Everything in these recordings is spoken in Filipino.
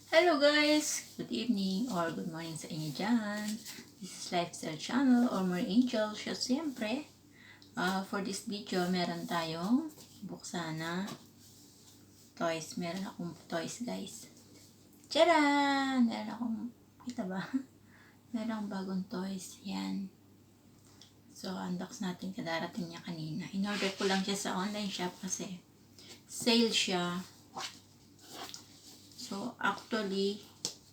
Hello guys! Good evening or good morning sa inyo dyan. This is Lifestyle Channel or More Angel. Siya siyempre. For this video, meron tayong buksan na toys. Meron akong toys guys. Tcharan! Meron akong, kita ba? Meron akong bagong toys. Yan. So, unbox natin kadarating niya kanina. In-order ko lang siya sa online shop kasi sale siya. So, actually,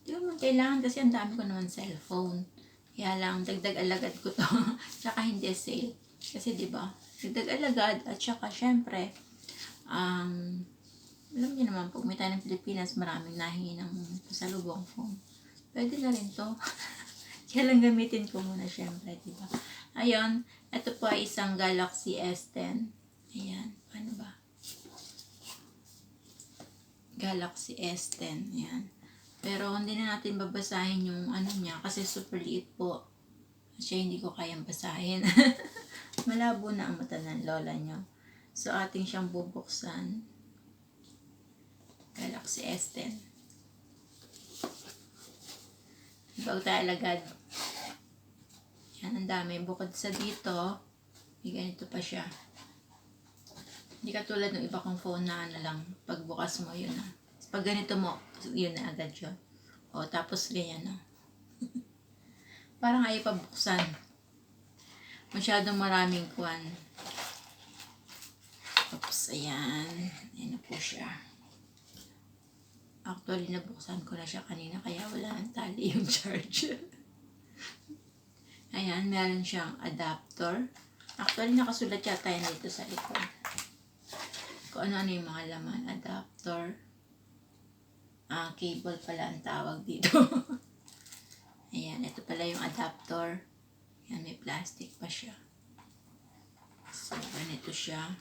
di naman kailangan kasi ang dami ko naman cellphone. Kaya lang, dagdag alagad ko to. Tsaka hindi sale. Kasi di ba dagdag alagad at tsaka syempre, alam niyo naman, pag may tayo ng Pilipinas, maraming nahingi ng pasalubong phone. Pwede na rin to. Kaya lang gamitin ko muna syempre, di ba? Ayun, ito po ay isang Galaxy S10. Ayan, paano ba? Galaxy S10. Yan. Pero hindi na natin babasahin yung ano niya kasi super liit po. Kasi hindi ko kayang basahin. Malabo na ang mata ng lola niyo. So ating siyang bubuksan. Galaxy S10. Bago tayo alagad. Yan, ang dami. Bukod sa dito, may ganito pa siya. Hindi katulad ng iba kong phone na ano lang, pagbukas mo yun na. Pag ganito mo, yun na agad yun. O, tapos ganyan na. Parang ayaw pa buksan. Masyadong maraming kwan. Oops, ayan. Ayan na po siya. Actually, nabuksan ko na siya kanina, kaya wala nang tali yung charger. Ayan, meron siyang adapter. Actually, nakasulat yata yan dito sa likod. Kung ano-ano yung mga laman. Adapter. Cable pala ang tawag dito. Ayan, ito pala yung adapter. Ayan, may plastic pa siya. So, ganito siya.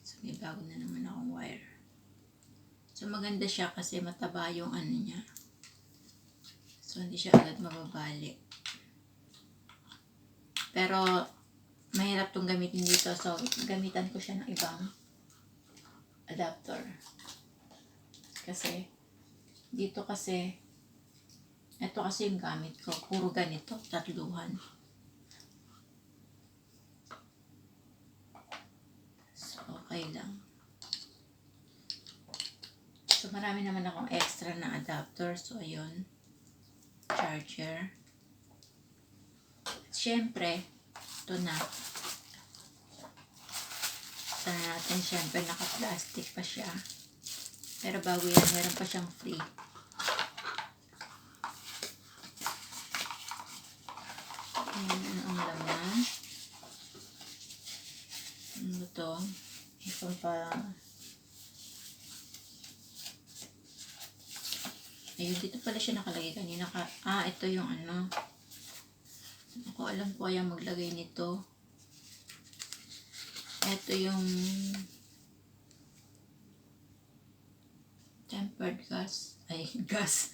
So, may bago na naman akong wire. So, maganda siya kasi mataba yung ano niya. So, hindi siya agad mababali. Pero, mahirap tong gamitin dito. So, gamitan ko siya ng ibang adapter. Kasi, dito kasi, ito kasi yung gamit ko. Puro ganito, tatluhan. So, okay lang. So, marami naman akong extra na adapter. So, ayun. Charger. Siyempre, ito na. Sana natin, siyempre, naka-plastic pa siya. Pero bago yan, meron pa siyang free. Ayan, ano ang laman. Ano to? Ito pa. Ayun, dito pala siya nakalagay kanina. Ito yung ano. Ako alam ko kaya maglagay nito. Ito yung tempered glass. Ay, gas.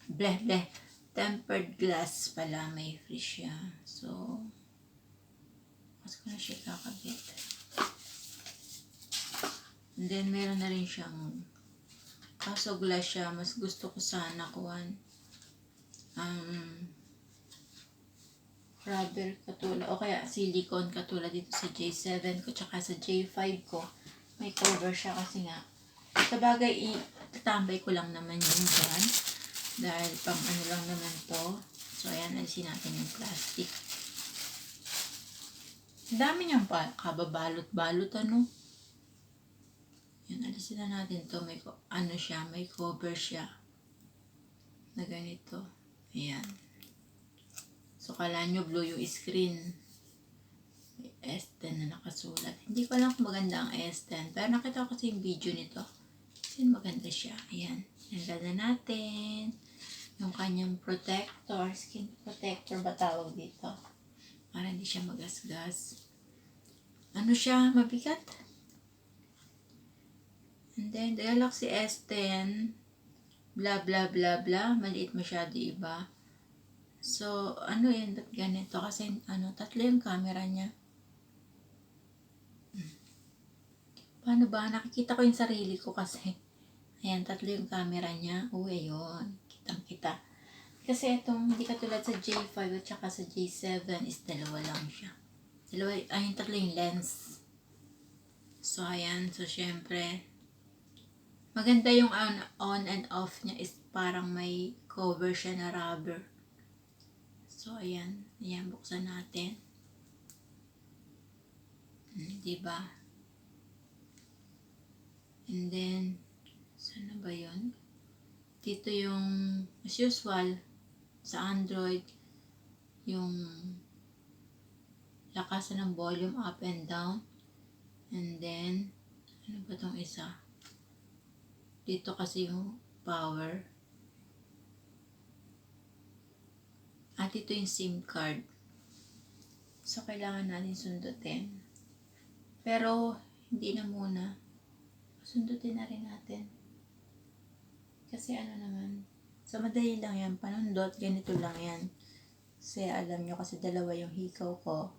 Bleh, bleh. Tempered glass pala. May free siya. So, mas ko na siya kakabit. And then, meron na rin siyang kaso glass siya. Mas gusto ko sana kuhan. Rubber katulad. O kaya silicone katulad dito sa J7 ko. Tsaka sa J5 ko. May cover siya kasi nga. Sabagay, tatambay ko lang naman yun dyan. Dahil pang ano lang naman to. So, ayan, alisin natin yung plastic. Ang dami niyang kababalot-balot, ano. Yan, alisin na natin to. May, ano siya, may cover siya. Na ganito. Ayan. So, kala nyo blue yung screen. May S10 na nakasulat. Hindi ko alam kung maganda ang S10. Pero nakita ko kasi yung video nito. Kasi maganda siya. Ayan. Naganda natin. Yung kanyang protector. Skin protector ba tawag dito? Para hindi siya magasgas. Ano siya? Mabigat. And then, the Galaxy S10. Blah, blah, blah, blah. Maliit masyado iba. So, ano yan? Ba't ganito? Kasi, tatlo yung camera niya. Paano ba? Nakikita ko yung sarili ko kasi. Ayan, 3 yung camera niya. Ayun. Kitang-kita. Kasi itong hindi katulad sa J5 at saka sa J7 is dalawa lang siya. Yung 3 yung lens. So, ayan. So, syempre, maganda yung on and off niya is parang may cover siya na rubber. So, ayan. Ayan, buksan natin. Diba? And then, saan na ba yun? Dito yung, as usual, sa Android, yung lakasan ng volume up and down. And then, ano ba tong isa? Dito kasi yung power. At ito yung SIM card. So, kailangan natin sundutin. Pero, hindi na muna. Sundutin na rin natin. Kasi ano naman, so madali lang yan. Panundot, ganito lang yan. Kasi alam nyo, kasi dalawa yung hikaw ko.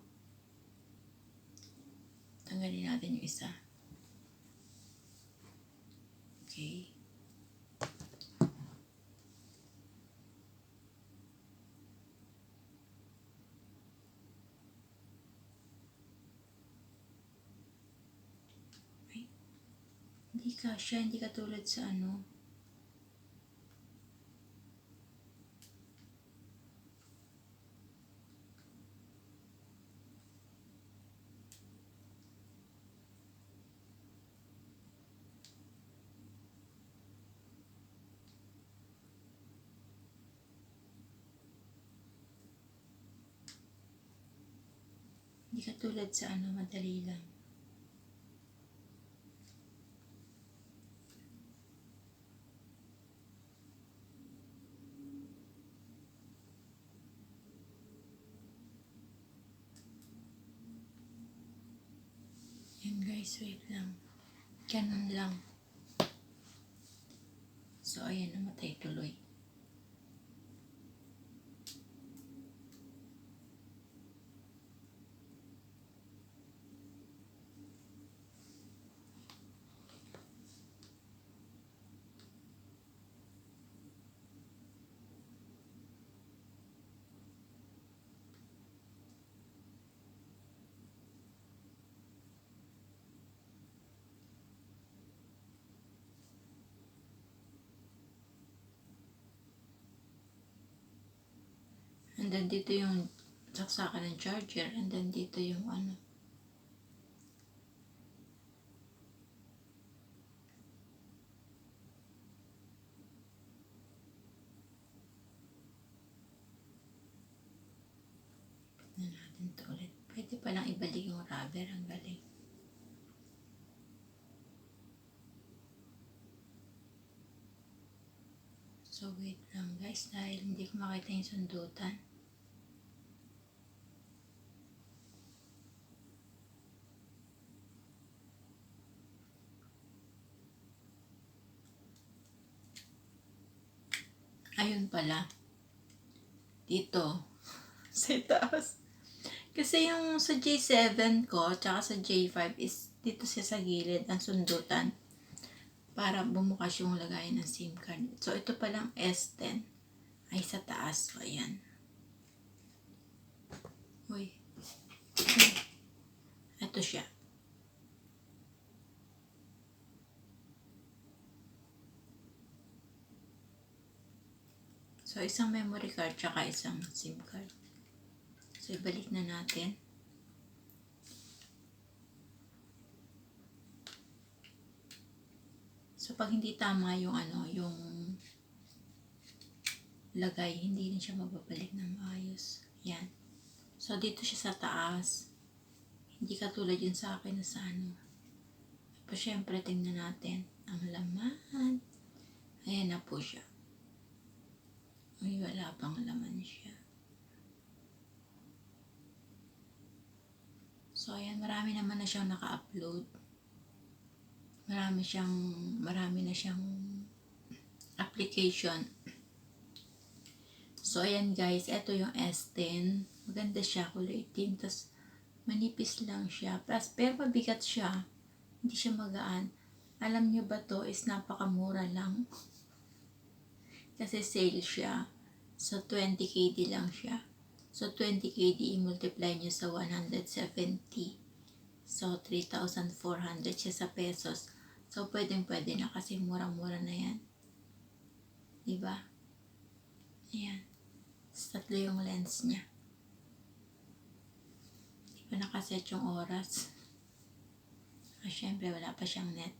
Tanggalin natin yung isa. Okay. Hindi kasya, hindi katulad sa ano. Hindi katulad sa ano, madali lang. Yan guys, wait lang. Ganun lang. So, ayan, namatay tuloy. And then dito yung saksakan ng charger. And then dito yung ano. Na natin ito ulit. Pwede palang ibalik yung rubber. Ang galing. So wait lang guys. Dahil hindi ko makita yung sundutan. Ayun pala. Dito. Sa taas. Kasi yung sa J7 ko, tsaka sa J5 is dito siya sa gilid ang sundutan para bumukas yung lagayan ng SIM card. So, ito palang S10 ay sa taas. So, ayan. Uy. Ito siya. So, isang memory card tsaka isang SIM card. So, ibalik na natin. So, pag hindi tama yung ano, yung lagay, hindi rin siya mababalik ng maayos. Yan. So, dito siya sa taas. Hindi katulad yun sa akin na sa ano. So, syempre, tingnan natin ang laman. Ayan na po siya. Uy, wala pang laman siya. So, ayan, marami naman na siyang naka-upload. Marami na siyang application. So, ayan guys, ito yung S10. Maganda siya, kulay itim. Tapos, manipis lang siya. Pero mabigat siya. Hindi siya magaan. Alam nyo ba to is napakamura lang. Kasi sale siya. So, 20 KD lang siya. So, 20 KD i-multiply nyo sa 170. So, 3,400 siya sa pesos. So, pwede na kasi murang-mura na yan. Diba? Ayan. Tatlo yung lens niya. Di pa nakaset yung oras. Syempre, wala pa siyang net.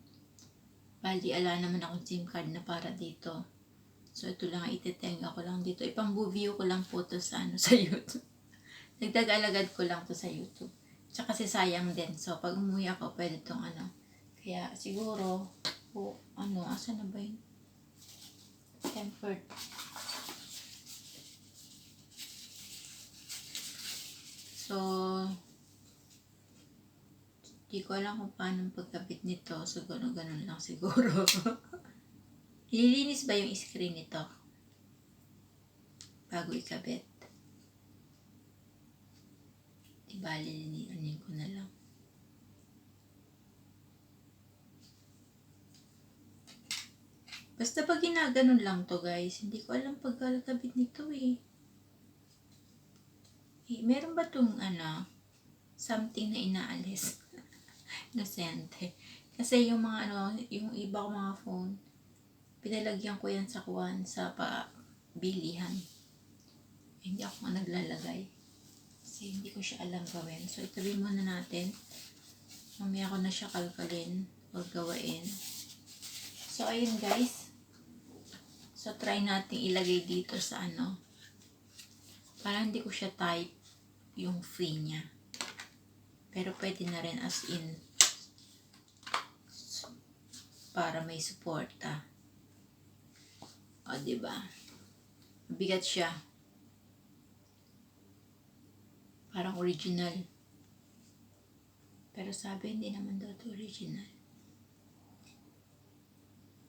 Bali, ala naman akong SIM card na para dito. So, ito lang, ititenga ko lang dito. Ipang-view ko lang po to sa, sa YouTube. Nagdag-alagad ko lang to sa YouTube. Tsaka kasi sayang din. So, pag umuwi ako, pwede tong Kaya, siguro, asa na ba yun? Tempered. So, di ko alam kung paano pagkabit nito. So, ganun lang siguro. Ililinis ba yung screen nito? Bago ikabit. Diba, lilinisin ko na lang. Basta pag ginaganon lang to guys, hindi ko alam pagkakabit nito eh. Meron ba tong something na inaalis? Inosente. Kasi yung mga yung iba ko mga phone, pinalagyan ko yan sa bilihan. Hindi ako naglalagay. Kasi hindi ko siya alam gawin. So, itabi muna natin. Mamaya ko na siya kalkalin o gawain. So, ayun guys. So, try natin ilagay dito sa para hindi ko siya type yung free niya. Pero pwede na rin as in para may suporta. O, diba? Mabigat siya. Parang original. Pero sabi, hindi naman daw ito original.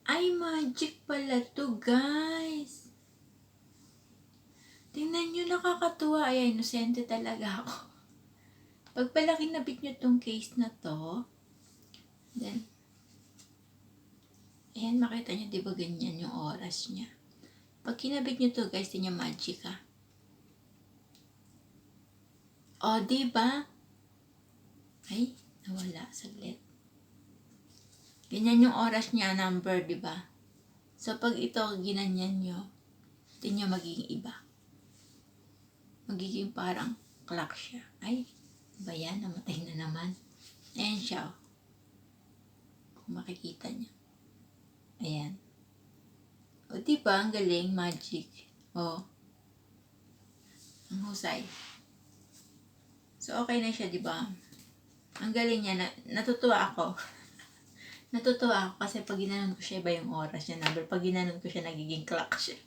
Ay, magic pala to guys. Tingnan nyo, nakakatuwa. Ay, inosente talaga ako. Pag pala kinabit nyo tong case na to, then, ayan, makita nyo, diba ganyan yung oras niya. Pag kinabit nyo to guys, din yung magic ha. O, diba? Ay, nawala. Saglit. Ganyan yung oras niya, number, diba? So, pag ito, ginanyan nyo, din nyo magiging iba. Magiging parang clock siya. Ay, ba yan? Namatay na naman. Ayan siya. Kung makikita nyo. Ayan. O, diba? Ang galing. Magic. O. Ang husay. So, okay na siya, diba? Ang galing niya. Natutuwa ako. Natutuwa ako kasi pag ginanon ko siya, iba yung oras niya. Number. Pag ginanon ko siya, nagiging clock siya.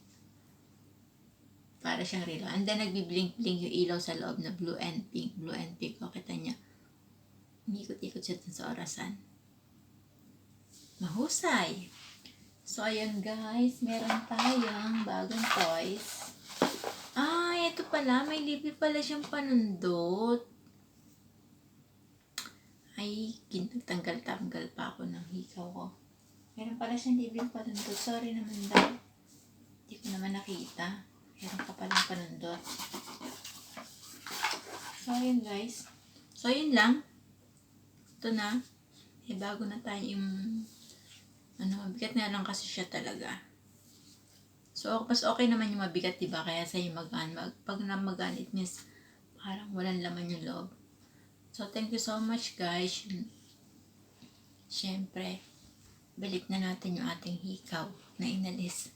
Para siyang relo. And then, nagbiblink-blink yung ilaw sa loob na blue and pink. Blue and pink. O, kita niya. Umikot-ikot siya dun sa orasan. Mahusay. So, ayun guys. Meron tayong bagong toys. Ay, ito pala. May libre pala siyang panundot. Ay, nagtanggal-tanggal pa ako ng hikaw ko. Meron pala siyang libreng panundot. Sorry naman daw. Hindi ko naman nakita. Meron ka palang panundot. So, ayun guys. So, ayun lang. Ito na. Bago na tayo yung mabigat na lang kasi siya talaga. So, mas okay naman yung mabigat, diba? Kaya sa'yo magaan. Pag namagaan, it means parang walang laman yung loob. So, thank you so much, guys. Siyempre, balik na natin yung ating hikaw na inalis.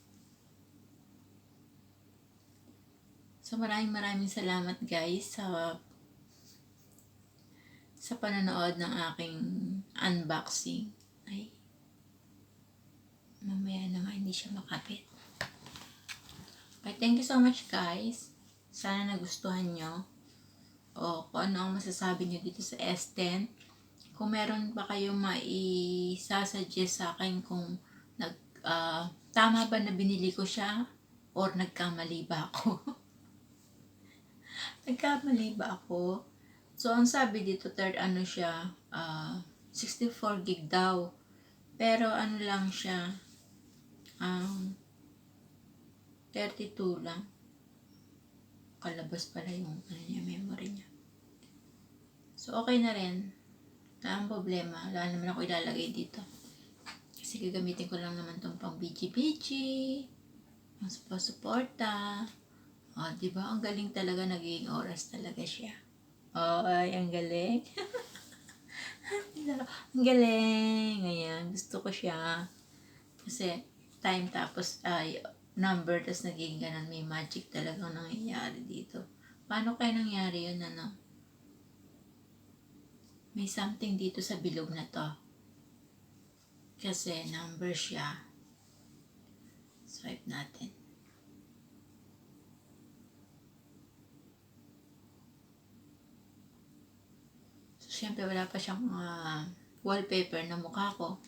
So, maraming salamat, guys, sa panonood ng aking unboxing. Ay, mamaya na nga hindi siya makapit. Okay, thank you so much, guys. Sana nagustuhan nyo. O kung ano ang masasabi nyo dito sa S10. Kung meron pa kayong maisasuggest sa akin kung tama ba na binili ko siya or nagkamali ba ako. Nagkamali ba ako? So, ang sabi dito, 64 gig daw. Pero ano lang siya, 32 lang. Kalabas pala yung memory niya. So, okay na rin. Ang problema, wala naman ako ilalagay dito. Kasi gagamitin ko lang naman itong pang BG-BG, pang suporta. Diba? Ang galing talaga, naging oras talaga siya. Ay, ang galing. Ang galing. Ayan, gusto ko siya. Kasi, time tapos, number, tapos naging ganun. May magic talagang nangyayari dito. Paano kaya nangyari yun, ano? May something dito sa bilog na to. Kasi number siya. Swipe natin. So, syempre wala pa siyang wallpaper na mukha ko.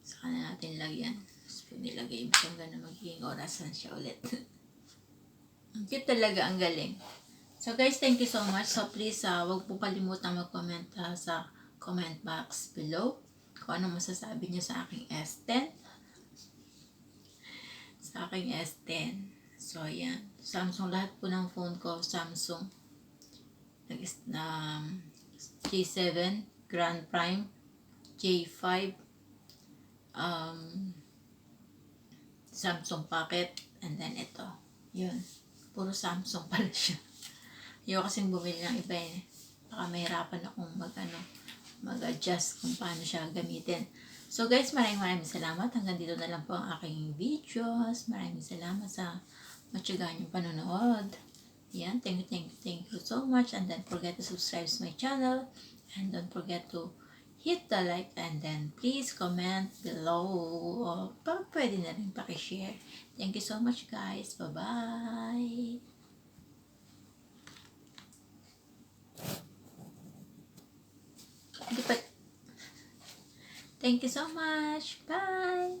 Saka na natin lagyan. So, nilagay mo siyang gano'n, magiging orasan siya ulit. Ang cute talaga, ang galing. So guys, thank you so much. So please, wag po kalimutan mag-comment sa comment box below kung ano masasabi niyo sa aking S10. Sa aking S10. So yan. Samsung, lahat po ng phone ko, Samsung. J7, Grand Prime, J5, Samsung Pocket, and then ito. Yun. Puro Samsung pala siya. Yung kasing bumili ng iba eh. Baka mahirapan akong mag-adjust kung paano siya gamitin. So guys, maraming salamat. Hanggang dito na lang po ang aking videos. Maraming salamat sa matyagaan yung panonood. Yan, thank you so much. And don't forget to subscribe to my channel. And don't forget to hit the like and then please comment below. Pwede na rin pakishare. Thank you so much guys. Bye-bye. Thank you so much. Bye.